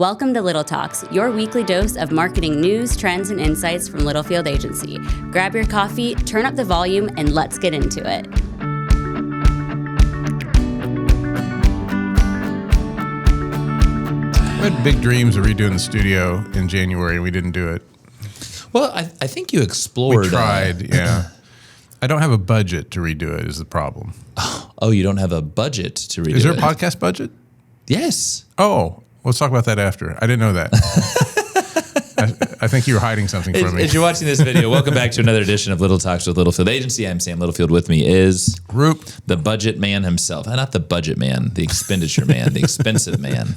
Welcome to Little Talks, your weekly dose of marketing news, trends, and insights from Littlefield Agency. Grab your coffee, turn up the volume, and let's get into it. We had big dreams of redoing the studio in January, and we didn't do it. Well, I think you explored. We tried, yeah. I don't have a budget to redo it is the problem. Oh, you don't have a budget to redo it? Is there a podcast budget? Yes. Oh, let's talk about that after. I didn't know that. I think you were hiding something from me. As you're watching this video, welcome back to another edition of Little Talks with Littlefield Agency. I'm Sam Littlefield. With me is Roop, the budget man himself. Not the budget man, the expenditure man, the expensive man.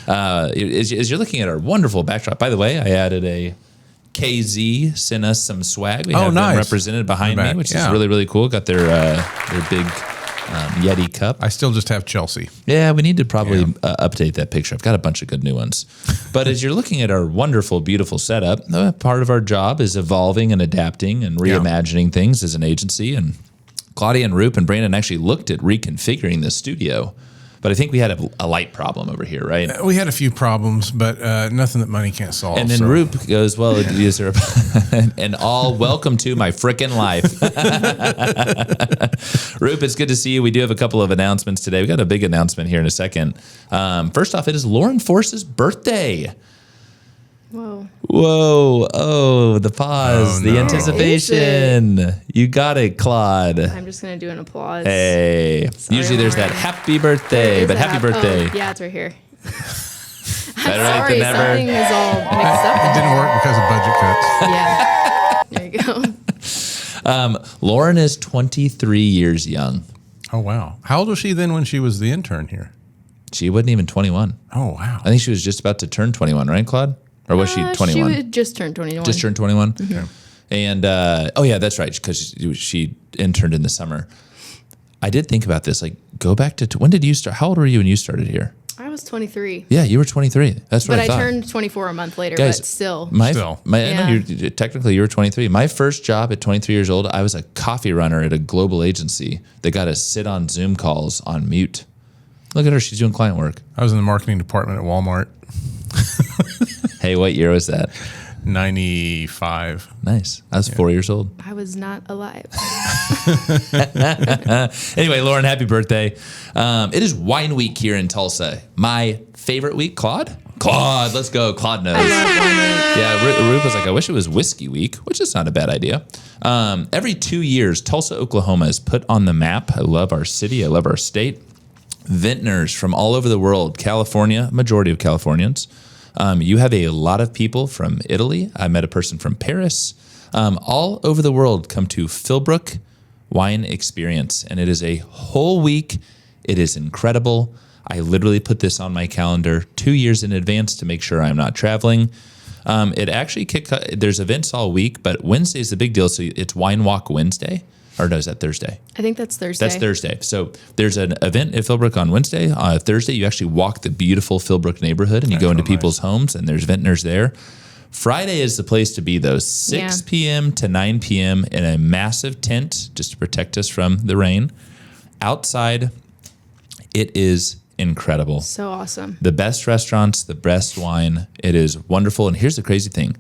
As you're looking at our wonderful backdrop, by the way, I added a KZ sent us some swag. We have them represented behind me, which is really, really cool. Got their big Yeti cup. I still just have Chelsea. Yeah, we need to probably update that picture. I've got a bunch of good new ones. But as you're looking at our wonderful, beautiful setup, part of our job is evolving and adapting and reimagining things as an agency. And Claudia and Roop and Brandon actually looked at reconfiguring the studio. But I think we had a light problem over here, right? We had a few problems, but nothing that money can't solve. And then Roop goes, well, is there and all welcome to my frickin' life. Roop, it's good to see you. We do have a couple of announcements today. We got a big announcement here in a second. First off, it is Lauren Force's birthday. Whoa. Whoa. Oh, the pause, the anticipation. You got it, Claude. I'm just going to do an applause. Hey. Sorry, usually there's that happy birthday, but happy birthday. Oh, yeah, it's right here. Better I'm late sorry, than never. something is all mixed up. It didn't work because of budget cuts. Yeah. There you go. Lauren is 23 years young. Oh, wow. How old was she then when she was the intern here? She wasn't even 21. Oh, wow. I think she was just about to turn 21, right, Claude? Or was she 21? She just turned 21. Just turned 21? Mm-hmm. Yeah. And, oh, yeah, that's right, because she interned in the summer. I did think about this. Like, go back to, when did you start? How old were you when you started here? I was 23. Yeah, you were 23. That's what I thought. But I turned 24 a month later, Guys, but still. I know technically you were 23. My first job at 23 years old, I was a coffee runner at a global agency that got us sit on Zoom calls on mute. Look at her. She's doing client work. I was in the marketing department at Walmart. Hey, what year was that? 95. Nice. I was 4 years old. I was not alive. Anyway, Lauren, happy birthday. It is wine week here in Tulsa. My favorite week, Claude? Claude, let's go. Claude knows. Yeah, Roop was like, I wish it was whiskey week, which is not a bad idea. Every 2 years, Tulsa, Oklahoma is put on the map. I love our city. I love our state. Vintners from all over the world, California, majority of Californians. You have a lot of people from Italy. I met a person from Paris. All over the world come to Philbrook Wine Experience, and it is a whole week. It is incredible. I literally put this on my calendar 2 years in advance to make sure I'm not traveling. It actually there's events all week, but Wednesday is the big deal. So it's Wine Walk Wednesday. Or no, is that Thursday? I think that's Thursday. That's Thursday. So there's an event at Philbrook on Wednesday. Thursday, you actually walk the beautiful Philbrook neighborhood and you go into people's homes and there's vintners there. Friday is the place to be, though. 6 p.m. to 9 p.m. in a massive tent just to protect us from the rain. Outside, it is incredible. So awesome. The best restaurants, the best wine. It is wonderful. And here's the crazy thing.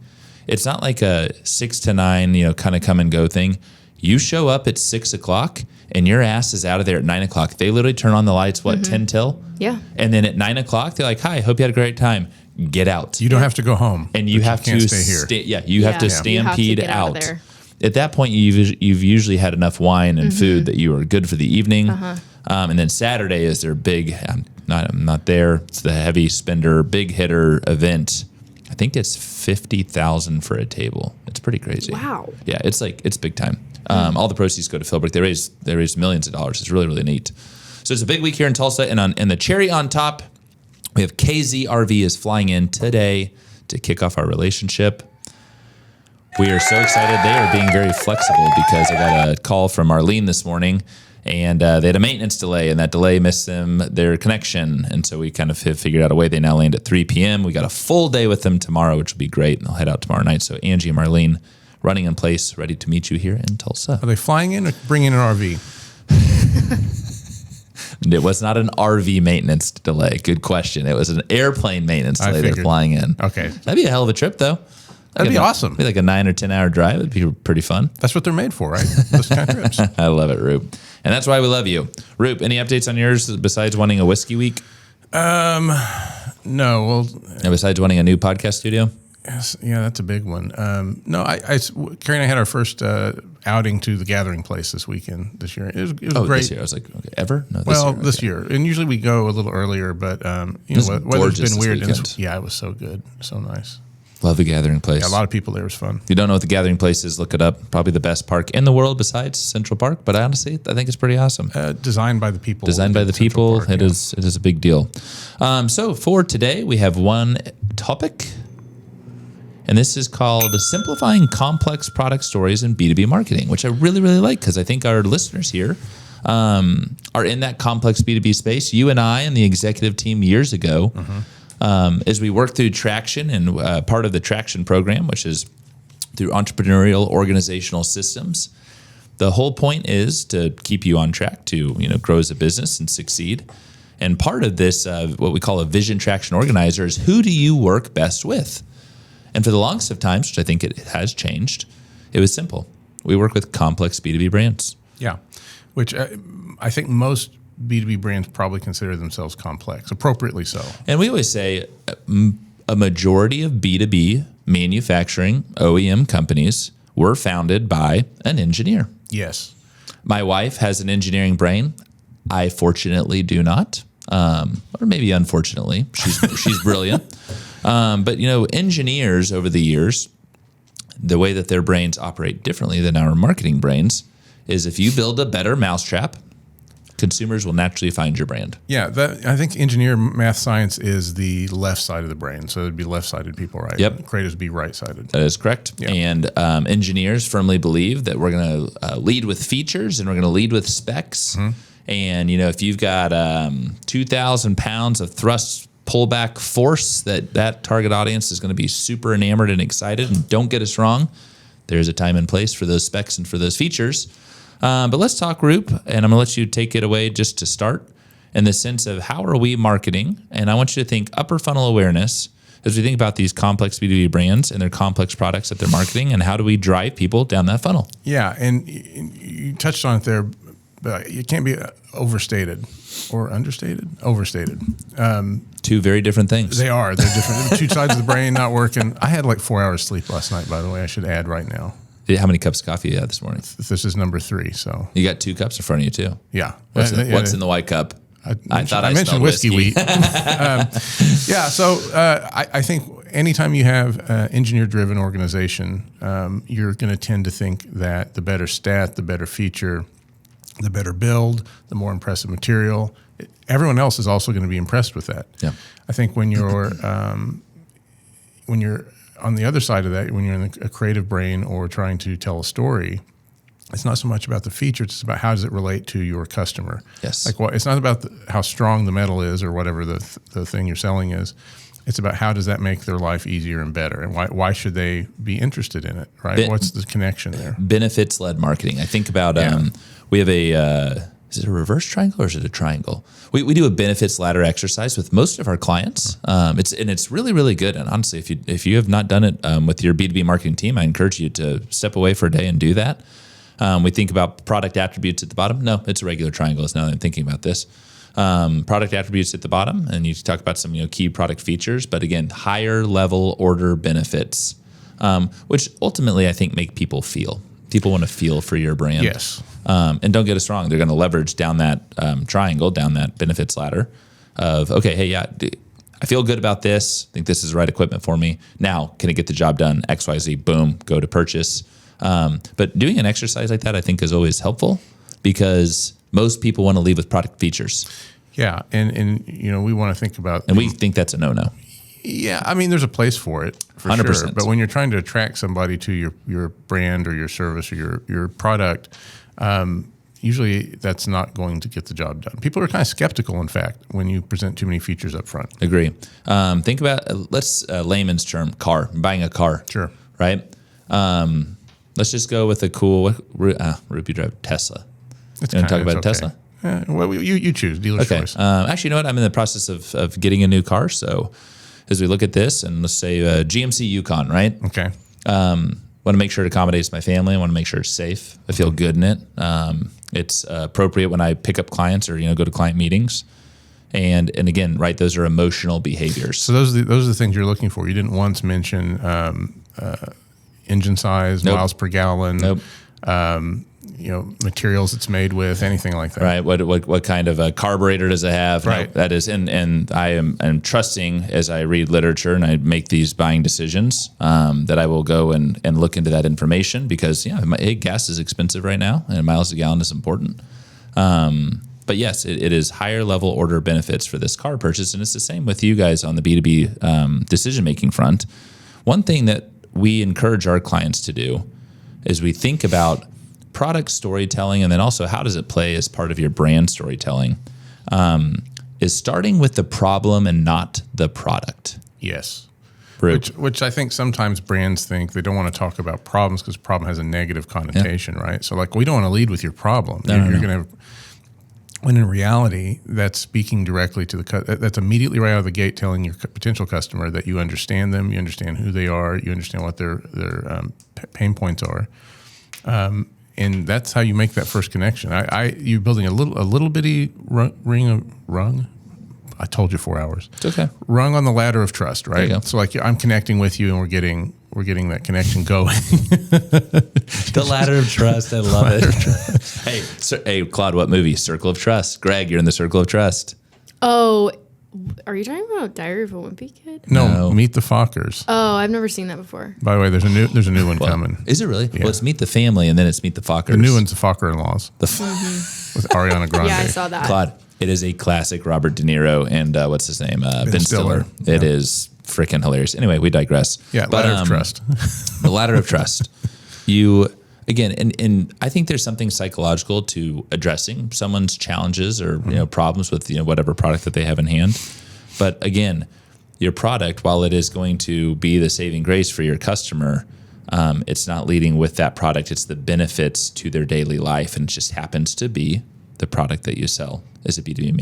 It's not like a 6 to 9, kind of come and go thing. You show up at 6 o'clock and your ass is out of there at 9 o'clock. They literally turn on the lights, 10 till? Yeah. And then at 9 o'clock, they're like, hi, hope you had a great time. Get out. You don't have to go home. And you have to stay here. You have to stampede get out of there. At that point, you've usually had enough wine and food that you are good for the evening. And then Saturday is their big, I'm not there, it's the heavy spender, big hitter event. I think it's $50,000 for a table. It's pretty crazy. Wow. Yeah, it's big time. All the proceeds go to Philbrook. They raise millions of dollars. It's really, really neat. So it's a big week here in Tulsa. And the cherry on top, we have KZRV is flying in today to kick off our relationship. We are so excited. They are being very flexible because I got a call from Arlene this morning and they had a maintenance delay and that delay missed their connection. And so we kind of have figured out a way. They now land at 3 p.m. We got a full day with them tomorrow, which will be great. And they'll head out tomorrow night. So Angie and Marlene running in place, ready to meet you here in Tulsa. Are they flying in or bringing an RV? It was not an RV maintenance delay. Good question. It was an airplane maintenance delay. They're flying in. Okay. That'd be a hell of a trip, though. That'd be awesome. Be like a 9 or 10 hour drive. It'd be pretty fun. That's what they're made for, right? Those kind of trips. I love it, Roop. And that's why we love you. Roop, any updates on yours besides wanting a whiskey week? No. Well, And besides wanting a new podcast studio? yes, yeah, that's a big one. No, Carrie and I had our first outing to the Gathering Place this weekend, this year. It was great. This year. I was like, okay, ever? No, This year. And usually we go a little earlier, but was weather's gorgeous been this weird. And weekend. yeah, it was so good, so nice. Love the Gathering Place. Yeah, a lot of people there. It was fun. If you don't know what the Gathering Place is, look it up. Probably the best park in the world besides Central Park. But honestly, I think it's pretty awesome. Designed by the people. Designed by the Central people. Park, It is a big deal. So for today, we have one topic, and this is called Simplifying Complex Product Stories in B2B Marketing, which I really, really like because I think our listeners here are in that complex B2B space. You and I and the executive team years ago, as we worked through Traction and part of the Traction program, which is through entrepreneurial organizational systems. The whole point is to keep you on track to grow as a business and succeed. And part of this, what we call a vision traction organizer, is who do you work best with? And for the longest of times, which I think it has changed, it was simple. We work with complex B2B brands. Yeah, which I think most B2B brands probably consider themselves complex, appropriately so. And we always say a majority of B2B manufacturing OEM companies were founded by an engineer. Yes. My wife has an engineering brain. I fortunately do not, or maybe unfortunately. She's brilliant. But engineers over the years, the way that their brains operate differently than our marketing brains is if you build a better mousetrap, consumers will naturally find your brand. Yeah, I think engineer math science is the left side of the brain. So it'd be left-sided people, right? Yep. Creatives would be right-sided. That is correct. Yeah. And engineers firmly believe that we're going to lead with features and we're going to lead with specs. And, if you've got 2,000 pounds of thrust pullback force, that target audience is going to be super enamored and excited. And don't get us wrong, there's a time and place for those specs and for those features. But let's talk, Roop, and I'm going to let you take it away just to start in the sense of how are we marketing? And I want you to think upper funnel awareness as we think about these complex B2B brands and their complex products that they're marketing, and how do we drive people down that funnel? Yeah, and you touched on it there, but it can't be overstated or understated. Overstated. Two very different things. They are. They're different. Two sides of the brain not working. I had like 4 hours sleep last night, by the way. I should add right now. How many cups of coffee you had this morning? This is number 3, so. You got 2 cups in front of you, too. Yeah. What's in the white cup? I thought I mentioned smelled whiskey whiskey. wheat. Yeah, so I think anytime you have an engineer-driven organization, you're going to tend to think that the better stat, the better feature, the better build, the more impressive material, everyone else is also going to be impressed with that. Yeah. I think when you're on the other side of that, when you're in a creative brain or trying to tell a story, it's not so much about the feature; it's about how does it relate to your customer. Yes. Like it's not about how strong the metal is or whatever the thing you're selling is. It's about how does that make their life easier and better, and why should they be interested in it, right? What's the connection there? Benefits-led marketing. I think about we have is it a reverse triangle or is it a triangle? We do a benefits ladder exercise with most of our clients. It's really, really good. And honestly, if you have not done it with your B2B marketing team, I encourage you to step away for a day and do that. We think about product attributes at the bottom. No, it's a regular triangle. It's now that I'm thinking about this. Product attributes at the bottom, and you talk about some key product features. But again, higher level order benefits, which ultimately I think make people feel. People want to feel for your brand. Yes. And don't get us wrong, they're going to leverage down that triangle, down that benefits ladder of, okay, hey, yeah, I feel good about this. I think this is the right equipment for me. Now, can it get the job done? X, Y, Z, boom, go to purchase. But doing an exercise like that, I think, is always helpful because most people want to leave with product features. Yeah, and we want to think about... And we think that's a no-no. Yeah, I mean, there's a place for it, for 100%. sure. But when you're trying to attract somebody to your brand or your service or your product, usually that's not going to get the job done. People are kind of skeptical, in fact, when you present too many features up front. Agree. Think about, let's layman's term, car, buying a car. Sure. Right? Let's just go with a cool, Roop, you drive Tesla. It's You want to talk about okay. Tesla? You choose, dealer's Okay. choice. Actually, you know what? I'm in the process of getting a new car. So as we look at this, and let's say GMC Yukon, right? Okay. Want to make sure it accommodates my family. I want to make sure it's safe. I feel good in it. It's appropriate when I pick up clients or go to client meetings. And again, right, those are emotional behaviors. So those are the things you're looking for. You didn't once mention engine size, Nope. miles per gallon. Nope. Materials it's made with, anything like that. Right. What kind of a carburetor does it have? Right. No, that is, and I am trusting as I read literature and I make these buying decisions that I will go and look into that information because gas is expensive right now and miles a gallon is important. But yes, it is higher level order benefits for this car purchase, and it's the same with you guys on the B2B decision making front. One thing that we encourage our clients to do is we think about product storytelling, and then also how does it play as part of your brand storytelling, is starting with the problem and not the product. Yes. Roop. Which I think sometimes brands think they don't want to talk about problems because problem has a negative connotation, right? So we don't want to lead with your problem. You're going to, when in reality, that's speaking directly to that's immediately right out of the gate telling your potential customer that you understand them, you understand who they are, you understand what their pain points are. And that's how you make that first connection. You're building a little bitty rung. I told you 4 hours. It's okay. Rung on the ladder of trust, right? There you go. So I'm connecting with you, and we're getting that connection going. The ladder of trust. I love it. Hey, Claude, what movie? Circle of Trust. Greg, you're in the Circle of Trust. Oh, are you talking about Diary of a Wimpy Kid? No, Meet the Fockers. Oh, I've never seen that before. By the way, there's a new one coming. Is it really? Yeah. Well, it's Meet the Family, and then it's Meet the Fockers. The new one's the Focker-in-laws with Ariana Grande. Yeah, I saw that. Claude, it is a classic Robert De Niro and what's his name? Ben Stiller. It is freaking hilarious. Anyway, we digress. Yeah, ladder of trust. The ladder of trust. You, again, and I think there's something psychological to addressing someone's challenges or problems with whatever product that they have in hand. But again, your product, while it is going to be the saving grace for your customer, it's not leading with that product. It's the benefits to their daily life, and it just happens to be the product that you sell as a B2B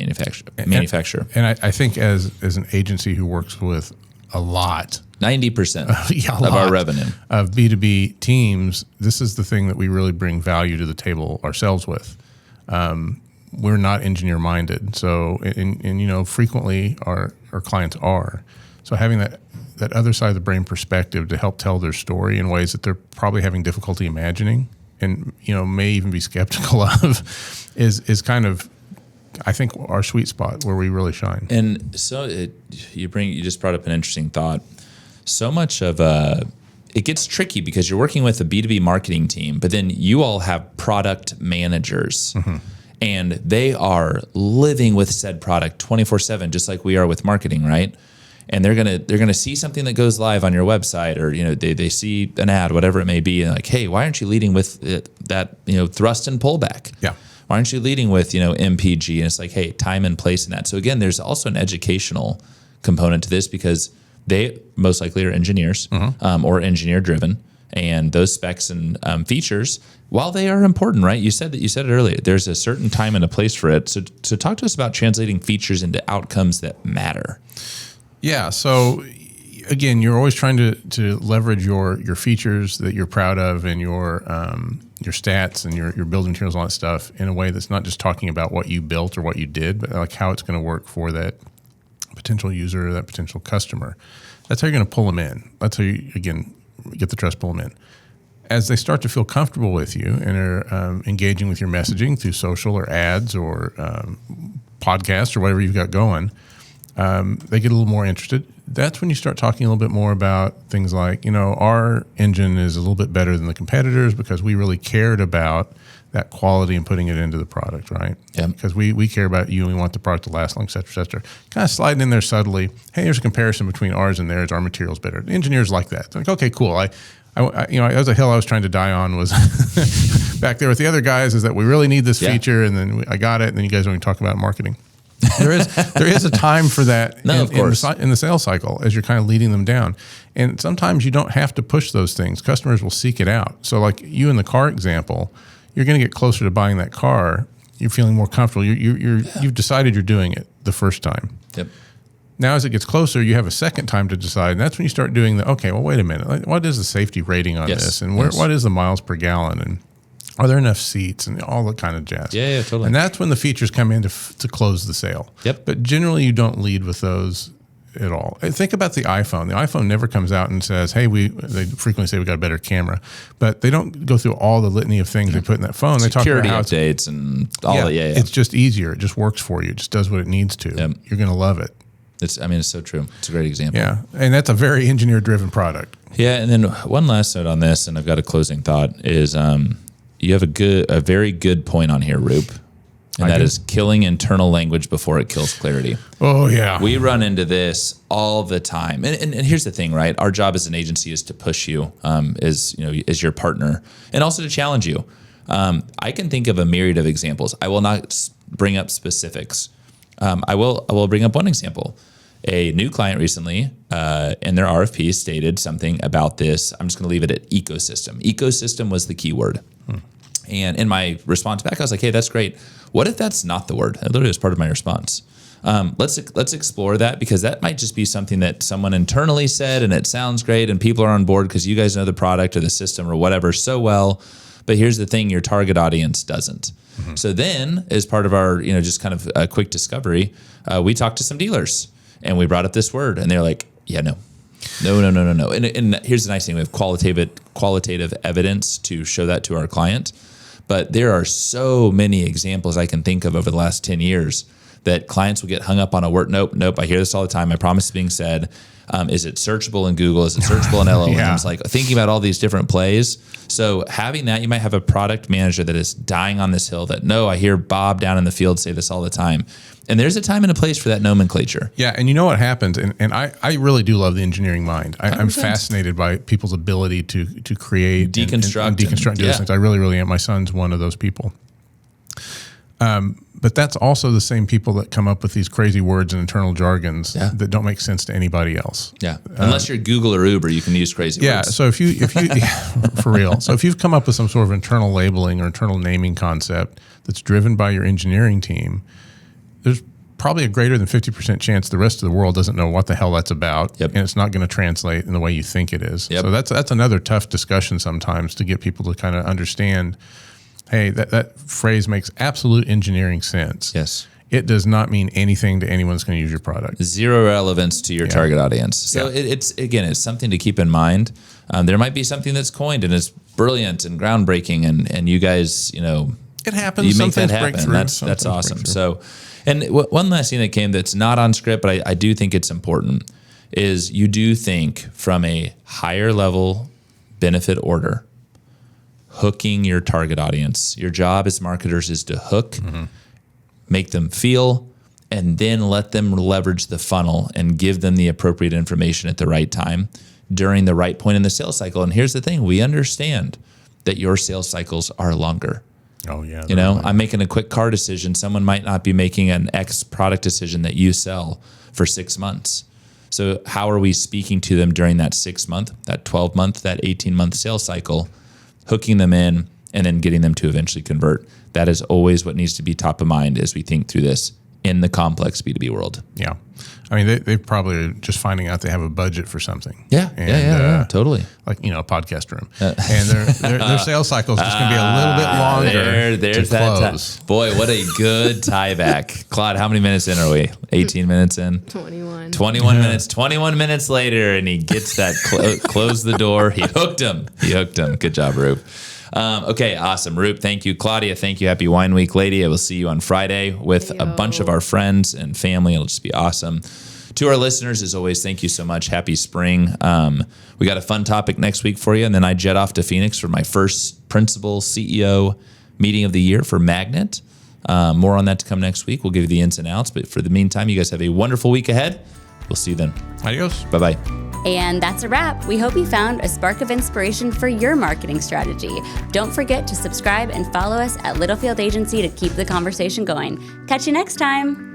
manufacturer. And I think as an agency who works with a lot, 90% of our revenue of B2B teams, this is the thing that we really bring value to the table ourselves with. We're not engineer minded. So, and frequently our clients are. So having that other side of the brain perspective to help tell their story in ways that they're probably having difficulty imagining and, may even be skeptical of is kind of, I think, our sweet spot where we really shine. And so you just brought up an interesting thought. So much of it gets tricky because you're working with a B2B marketing team, but then you all have product managers. Mm-hmm. And they are living with said product 24/7, just like we are with marketing, right? And they're gonna see something that goes live on your website, or they see an ad, whatever it may be, and like, hey, why aren't you leading with that thrust and pullback? Yeah. Why aren't you leading with MPG? And it's like, hey, time and place in that. So again, there's also an educational component to this because they most likely are engineers or engineer driven. And those specs and features, while they are important, right? You said it earlier. There's a certain time and a place for it. So talk to us about translating features into outcomes that matter. Yeah. So again, you're always trying to leverage your features that you're proud of and your stats and your building materials and all that stuff in a way that's not just talking about what you built or what you did, but like how it's going to work for that potential user or that potential customer. That's how you're going to pull them in. That's how you, again, get the trust, pull them in. As they start to feel comfortable with you and are engaging with your messaging through social or ads or podcasts or whatever you've got going, they get a little more interested. That's when you start talking a little bit more about things like, our engine is a little bit better than the competitors because we really cared about that quality and putting it into the product, right? Yeah. Because we care about you and we want the product to last long, et cetera, et cetera. Kind of sliding in there subtly. Hey, here's a comparison between ours and theirs. Our material's better. Engineers like that. They're like, okay, cool. I that was a hill I was trying to die on was back there with the other guys is that we really need this feature, and then I got it, and then you guys don't even talk about marketing. There is a time for that in the sales cycle as you're kind of leading them down. And sometimes you don't have to push those things. Customers will seek it out. So like you in the car example, you're going to get closer to buying that car. you're feeling more comfortable. You've decided you're doing it the first time. Yep. Now, as it gets closer, you have a second time to decide, and that's when you start doing wait a minute, like, what is the safety rating on this, and what is the miles per gallon, and are there enough seats, and all that kind of jazz. Yeah, totally. And that's when the features come in to close the sale. Yep. But generally, you don't lead with those at all. Think about the iPhone. The iPhone never comes out and says, hey, they frequently say we got a better camera, but they don't go through all the litany of things they put in that phone. Security they talk about how updates and all that. Yeah. It's just easier. It just works for you. It just does what it needs to. Yep. You're going to love it. It's so true. It's a great example. Yeah. And that's a very engineer-driven product. Yeah. And then one last note on this, and I've got a closing thought, is you have a very good point on here, Roop. And that is killing internal language before it kills clarity. Oh, yeah. We run into this all the time. And here's the thing, right? Our job as an agency is to push you as your partner, and also to challenge you. I can think of a myriad of examples. I will not bring up specifics. I will bring up one example. A new client recently in their RFP stated something about this. I'm just going to leave it at ecosystem. Ecosystem was the key word. And in my response back, I was like, hey, that's great. What if that's not the word? That literally was part of my response. Let's explore that, because that might just be something that someone internally said and it sounds great and people are on board because you guys know the product or the system or whatever so well. But here's the thing, your target audience doesn't. Mm-hmm. So then, as part of our, just kind of a quick discovery, we talked to some dealers and we brought up this word, and they're like, yeah, no. And here's the nice thing: we have qualitative evidence to show that to our client. But there are so many examples I can think of over the last 10 years that clients will get hung up on a word. Nope. I hear this all the time. My promise is being said. Is it searchable in Google? Is it searchable in LLMs? Yeah. Like thinking about all these different plays. So having that, you might have a product manager that is dying on this hill that, no, I hear Bob down in the field say this all the time. And there's a time and a place for that nomenclature. Yeah, and you know what happens, and I really do love the engineering mind. I'm fascinated by people's ability to create, deconstruct, and deconstruct those things. I really, really am. My son's one of those people. But that's also the same people that come up with these crazy words and internal jargons that don't make sense to anybody else. Yeah, unless you're Google or Uber, you can use crazy words. Yeah, so if you for real, so if you've come up with some sort of internal labeling or internal naming concept that's driven by your engineering team, there's probably a greater than 50% chance the rest of the world doesn't know what the hell that's about, and it's not going to translate in the way you think it is. Yep. So that's another tough discussion sometimes to get people to kind of understand, hey, that phrase makes absolute engineering sense. Yes. It does not mean anything to anyone that's going to use your product. Zero relevance to your target audience. So it's something to keep in mind. There might be something that's coined and it's brilliant and groundbreaking, and you guys, it happens. You make that happen. That's awesome. So, and one last thing that came that's not on script, but I do think it's important, is you do think from a higher level benefit order, hooking your target audience. Your job as marketers is to hook, make them feel, and then let them leverage the funnel and give them the appropriate information at the right time during the right point in the sales cycle. And here's the thing, we understand that your sales cycles are longer. Oh, yeah. I'm making a quick car decision. Someone might not be making an X product decision that you sell for 6 months. So how are we speaking to them during that 6 month, that 12 month, that 18-month sales cycle, hooking them in and then getting them to eventually convert? That is always what needs to be top of mind as we think through this in the complex B2B world. Yeah. I mean, they probably are just finding out they have a budget for something. Yeah, totally. Like, a podcast room. And their sales cycle is just going to be a little bit longer there's to close. Boy, what a good tie back. Claude, how many minutes in are we? 18 minutes in? 21. 21 minutes. 21 minutes later, and he gets that close the door. He hooked him. Good job, Roop. Okay, awesome. Roop, thank you. Claudia, thank you. Happy Wine Week, lady. I will see you on Friday with a bunch of our friends and family. It'll just be awesome. To our listeners, as always, thank you so much. Happy spring. We got a fun topic next week for you, and then I jet off to Phoenix for my first principal CEO meeting of the year for Magnet. More on that to come next week. We'll give you the ins and outs, but for the meantime, you guys have a wonderful week ahead. We'll see you then. Adios. Bye-bye. And that's a wrap. We hope you found a spark of inspiration for your marketing strategy. Don't forget to subscribe and follow us at Littlefield Agency to keep the conversation going. Catch you next time.